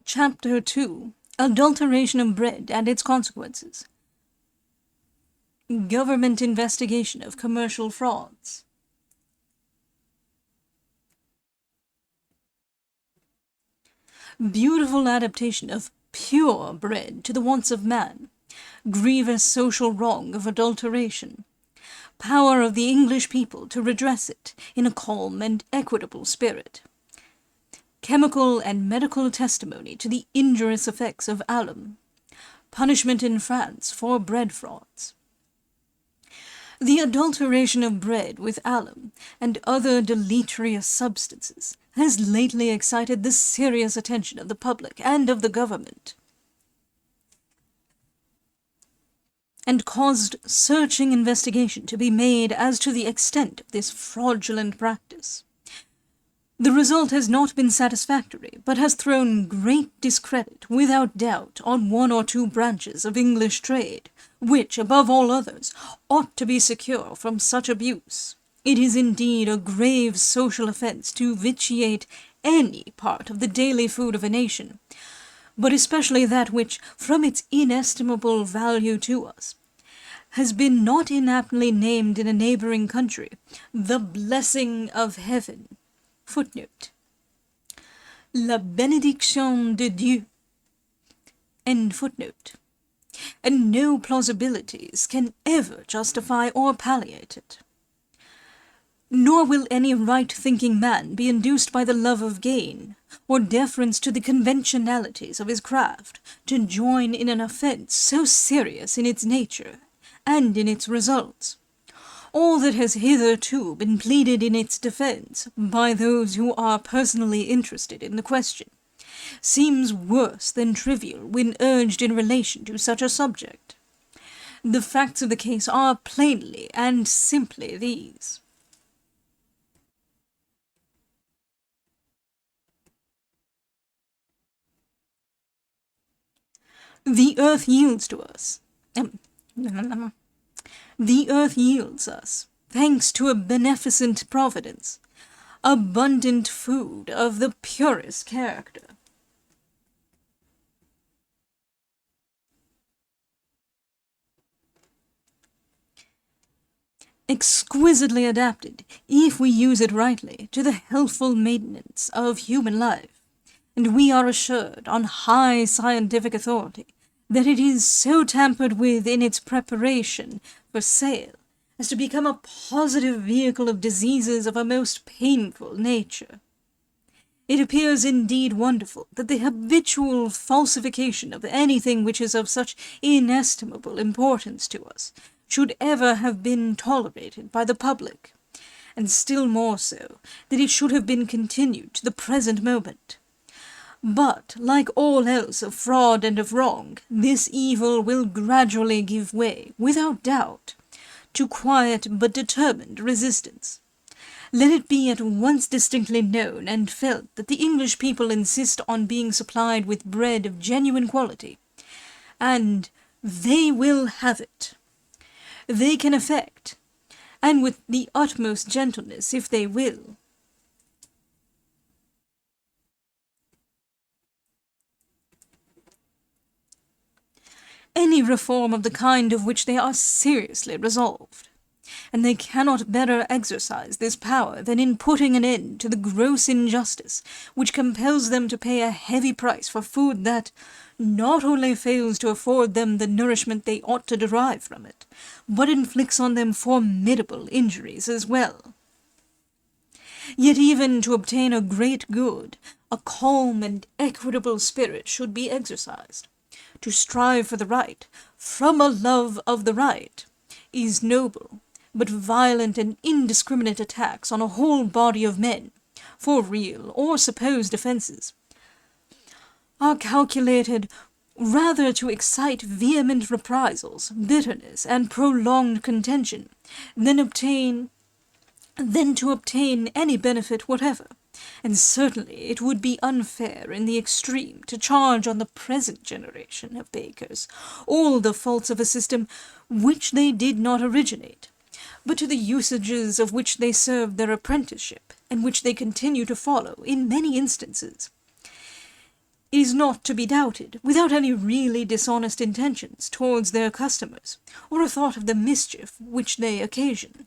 Chapter 2: Adulteration of Bread and its Consequences. Government Investigation of Commercial Frauds. Beautiful adaptation of pure bread to the wants of man. Grievous social wrong of adulteration. Power of the English people to redress it in a calm and equitable spirit. Chemical and medical testimony to the injurious effects of alum. Punishment in France for bread frauds. The adulteration of bread with alum and other deleterious substances has lately excited the serious attention of the public and of the government, and caused searching investigation to be made as to the extent of this fraudulent practice. The result has not been satisfactory, but has thrown great discredit, without doubt, on one or two branches of English trade, which, above all others, ought to be secure from such abuse. It is indeed a grave social offence to vitiate any part of the daily food of a nation, but especially that which, from its inestimable value to us, has been not inaptly named in a neighbouring country, the blessing of heaven. Footnote: La bénédiction de Dieu. End footnote. And no plausibilities can ever justify or palliate it. Nor will any right-thinking man be induced by the love of gain, or deference to the conventionalities of his craft, to join in an offence so serious in its nature and in its results. All that has hitherto been pleaded in its defence by those who are personally interested in the question seems worse than trivial when urged in relation to such a subject. The facts of the case are plainly and simply these. The earth yields to us. The earth yields us, thanks to a beneficent providence, abundant food of the purest character. Exquisitely adapted, if we use it rightly, to the healthful maintenance of human life, and we are assured on high scientific authority that it is so tampered with in its preparation for sale as to become a positive vehicle of diseases of a most painful nature. It appears indeed wonderful that the habitual falsification of anything which is of such inestimable importance to us should ever have been tolerated by the public, and still more so that it should have been continued to the present moment. But, like all else of fraud and of wrong, this evil will gradually give way, without doubt, to quiet but determined resistance. Let it be at once distinctly known and felt that the English people insist on being supplied with bread of genuine quality, and they will have it. They can effect, and with the utmost gentleness if they will, any reform of the kind of which they are seriously resolved, and they cannot better exercise this power than in putting an end to the gross injustice which compels them to pay a heavy price for food that not only fails to afford them the nourishment they ought to derive from it, but inflicts on them formidable injuries as well. Yet even to obtain a great good, a calm and equitable spirit should be exercised. To strive for the right, from a love of the right, is noble, but violent and indiscriminate attacks on a whole body of men, for real or supposed offences, are calculated rather to excite vehement reprisals, bitterness, and prolonged contention, than to obtain any benefit whatever. And certainly it would be unfair in the extreme to charge on the present generation of bakers all the faults of a system which they did not originate, but to the usages of which they served their apprenticeship, and which they continue to follow in many instances. It is is not to be doubted, without any really dishonest intentions towards their customers, or a thought of the mischief which they occasion.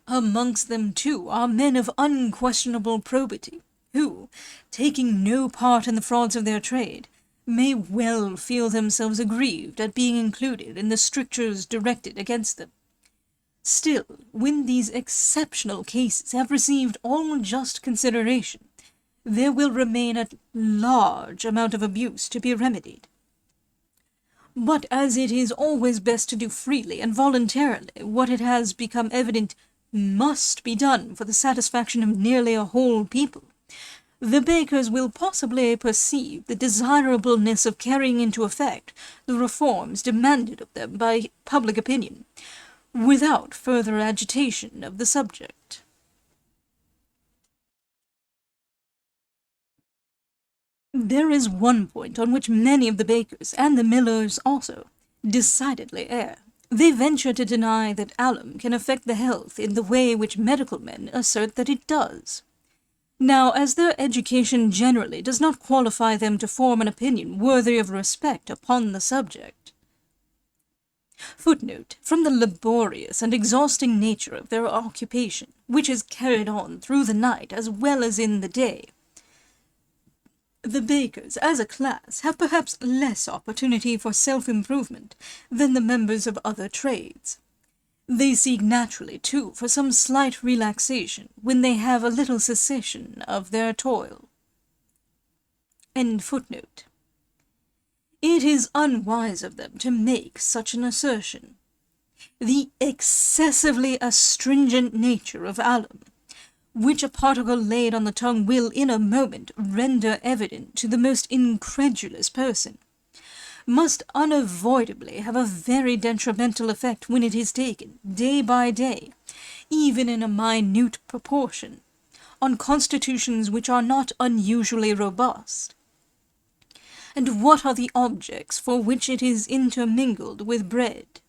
Amongst them, too, are men of unquestionable probity, who, taking no part in the frauds of their trade, may well feel themselves aggrieved at being included in the strictures directed against them. Still, when these exceptional cases have received all just consideration, there will remain a large amount of abuse to be remedied. But as it is always best to do freely and voluntarily what it has become evident must be done for the satisfaction of nearly a whole people, the bakers will possibly perceive the desirableness of carrying into effect the reforms demanded of them by public opinion, without further agitation of the subject. There is one point on which many of the bakers, and the millers also, decidedly err. They venture to deny that alum can affect the health in the way which medical men assert that it does. Now, as their education generally does not qualify them to form an opinion worthy of respect upon the subject. Footnote: from the laborious and exhausting nature of their occupation, which is carried on through the night as well as in the day, the bakers, as a class, have perhaps less opportunity for self-improvement than the members of other trades. They seek naturally, too, for some slight relaxation when they have a little cessation of their toil. End footnote. It is unwise of them to make such an assertion. The excessively astringent nature of alum, which a particle laid on the tongue will in a moment render evident to the most incredulous person, must unavoidably have a very detrimental effect when it is taken, day by day, even in a minute proportion, on constitutions which are not unusually robust. And what are the objects for which it is intermingled with bread?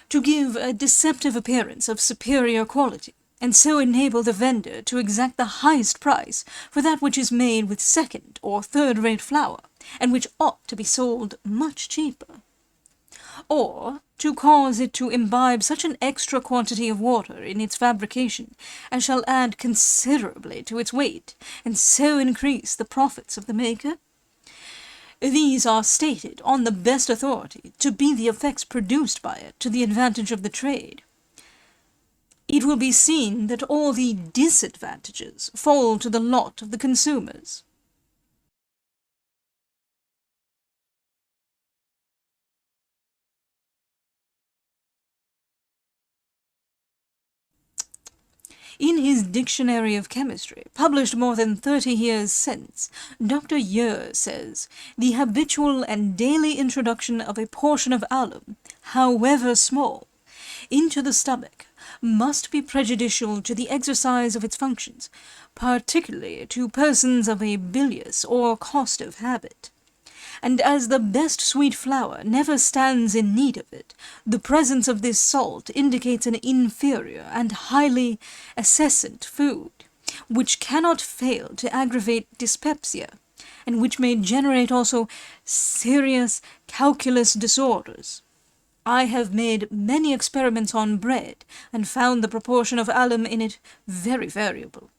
To give a deceptive appearance of superior quality, and so enable the vendor to exact the highest price for that which is made with second or third-rate flour, and which ought to be sold much cheaper. Or to cause it to imbibe such an extra quantity of water in its fabrication as shall add considerably to its weight, and so increase the profits of the maker? These are stated on the best authority to be the effects produced by it to the advantage of the trade. It will be seen that all the disadvantages fall to the lot of the consumers. In his Dictionary of Chemistry, published more than 30 years since, Dr. Yer says, the habitual and daily introduction of a portion of alum, however small, into the stomach, must be prejudicial to the exercise of its functions, particularly to persons of a bilious or costive habit. And as the best sweet flour never stands in need of it, the presence of this salt indicates an inferior and highly assessant food, which cannot fail to aggravate dyspepsia, and which may generate also serious calculous disorders. I have made many experiments on bread, and found the proportion of alum in it very variable.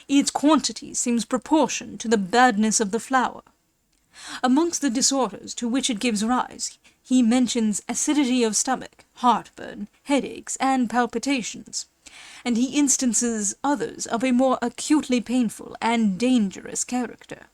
Its quantity seems proportioned to the badness of the flour. Amongst the disorders to which it gives rise, he mentions acidity of stomach, heartburn, headaches, and palpitations, and he instances others of a more acutely painful and dangerous character.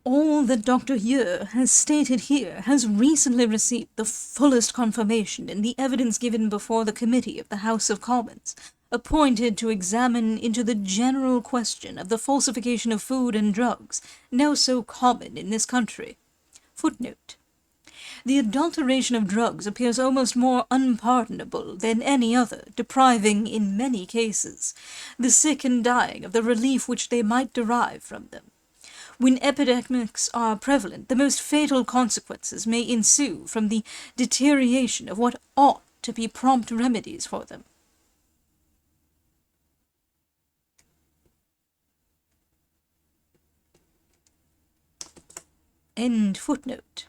All that Dr. Yer has stated here has recently received the fullest confirmation in the evidence given before the Committee of the House of Commons, appointed to examine into the general question of the falsification of food and drugs, now so common in this country. Footnote: The adulteration of drugs appears almost more unpardonable than any other, depriving, in many cases, the sick and dying of the relief which they might derive from them. When epidemics are prevalent, the most fatal consequences may ensue from the deterioration of what ought to be prompt remedies for them. End footnote.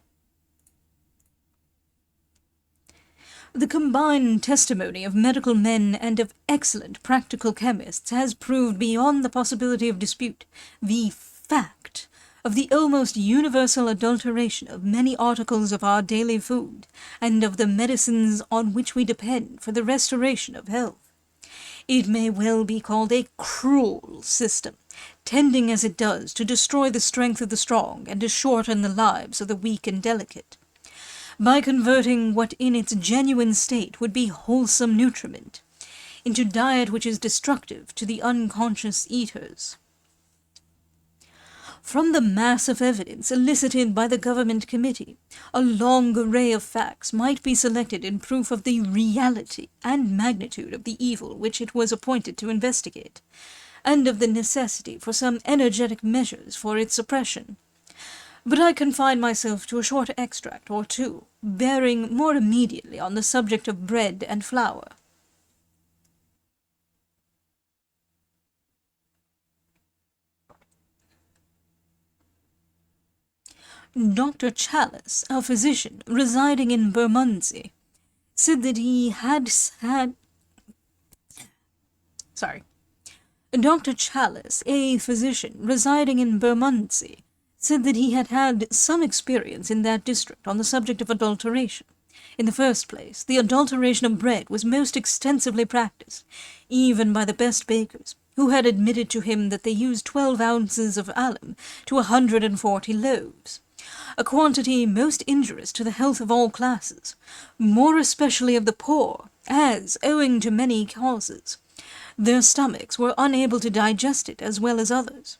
The combined testimony of medical men and of excellent practical chemists has proved beyond the possibility of dispute the fact of the almost universal adulteration of many articles of our daily food, and of the medicines on which we depend for the restoration of health. It may well be called a cruel system, tending as it does to destroy the strength of the strong and to shorten the lives of the weak and delicate, by converting what in its genuine state would be wholesome nutriment into diet which is destructive to the unconscious eaters. From the mass of evidence elicited by the Government Committee, a long array of facts might be selected in proof of the reality and magnitude of the evil which it was appointed to investigate, and of the necessity for some energetic measures for its suppression. But I confine myself to a short extract or two, bearing more immediately on the subject of bread and flour. Dr. Chalice, a physician residing in Bermondsey, said that he Dr. Chalice, a physician residing in Bermondsey, said that he had had some experience in that district on the subject of adulteration. In the first place, the adulteration of bread was most extensively practised, even by the best bakers, who had admitted to him that they used 12 ounces of alum to 140 loaves, a quantity most injurious to the health of all classes, more especially of the poor, as, owing to many causes, their stomachs were unable to digest it as well as others.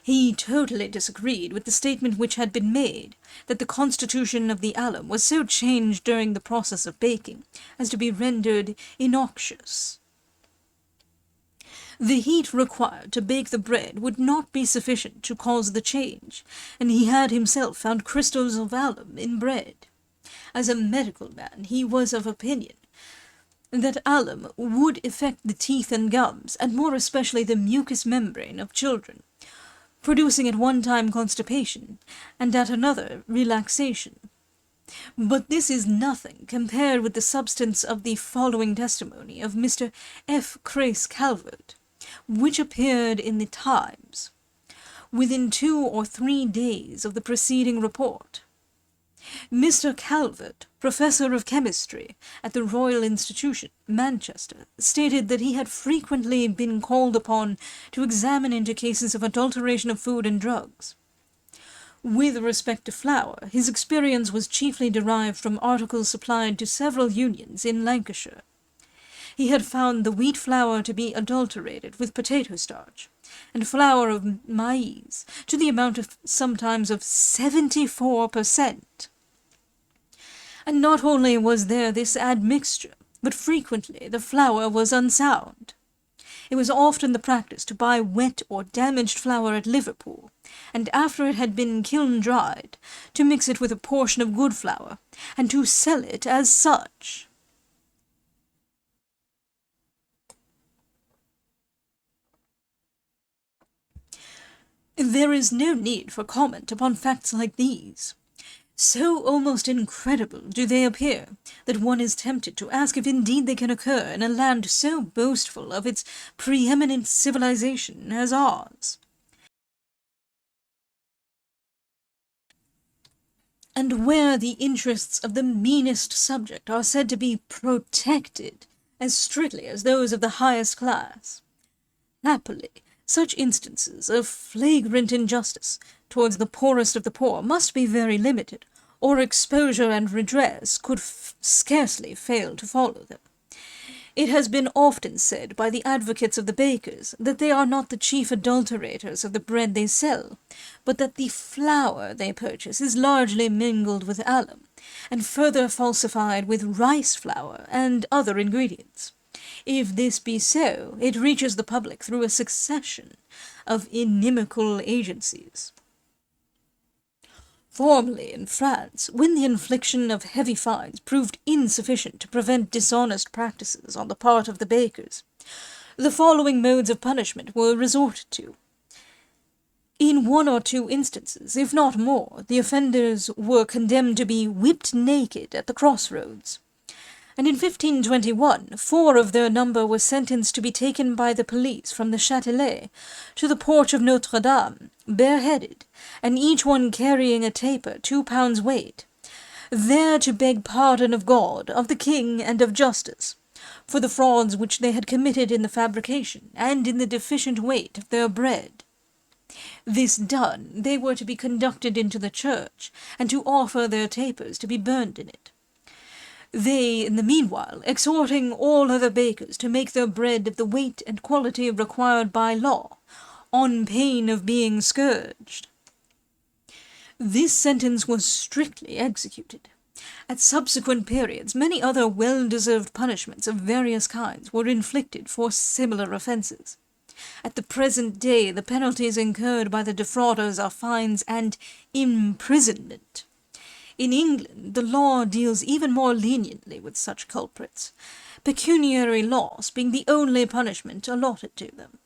He totally disagreed with the statement which had been made, that the constitution of the alum was so changed during the process of baking as to be rendered innoxious. The heat required to bake the bread would not be sufficient to cause the change, and he had himself found crystals of alum in bread. As a medical man, he was of opinion that alum would affect the teeth and gums, and more especially the mucous membrane of children, producing at one time constipation, and at another relaxation. But this is nothing compared with the substance of the following testimony of Mr. F. Crace Calvert, which appeared in the Times within 2 or 3 days of the preceding report. Mr. Calvert, professor of chemistry at the Royal Institution, Manchester, stated that he had frequently been called upon to examine into cases of adulteration of food and drugs. With respect to flour, his experience was chiefly derived from articles supplied to several unions in Lancashire. He had found the wheat flour to be adulterated with potato starch, and flour of maize to the amount of sometimes of 74%. And not only was there this admixture, but frequently the flour was unsound. It was often the practice to buy wet or damaged flour at Liverpool, and after it had been kiln-dried, to mix it with a portion of good flour, and to sell it as such. There is no need for comment upon facts like these. So almost incredible do they appear, that one is tempted to ask if indeed they can occur in a land so boastful of its preeminent civilization as ours. And where the interests of the meanest subject are said to be protected as strictly as those of the highest class. Happily, such instances of flagrant injustice towards the poorest of the poor must be very limited, or exposure and redress could scarcely fail to follow them. It has been often said by the advocates of the bakers that they are not the chief adulterators of the bread they sell, but that the flour they purchase is largely mingled with alum, and further falsified with rice flour and other ingredients. If this be so, it reaches the public through a succession of inimical agencies. Formerly in France, when the infliction of heavy fines proved insufficient to prevent dishonest practices on the part of the bakers, the following modes of punishment were resorted to. In 1 or 2 instances, if not more, the offenders were condemned to be whipped naked at the crossroads. And in 1521, 4 of their number were sentenced to be taken by the police from the Châtelet to the porch of Notre Dame, bareheaded, and each one carrying a taper 2 pounds weight, there to beg pardon of God, of the king, and of justice, for the frauds which they had committed in the fabrication and in the deficient weight of their bread. This done, they were to be conducted into the church, and to offer their tapers to be burned in it. They, in the meanwhile, exhorting all other bakers to make their bread of the weight and quality required by law, on pain of being scourged. This sentence was strictly executed. At subsequent periods, many other well-deserved punishments of various kinds were inflicted for similar offences. At the present day, the penalties incurred by the defrauders are fines and imprisonment. In England, the law deals even more leniently with such culprits, pecuniary loss being the only punishment allotted to them.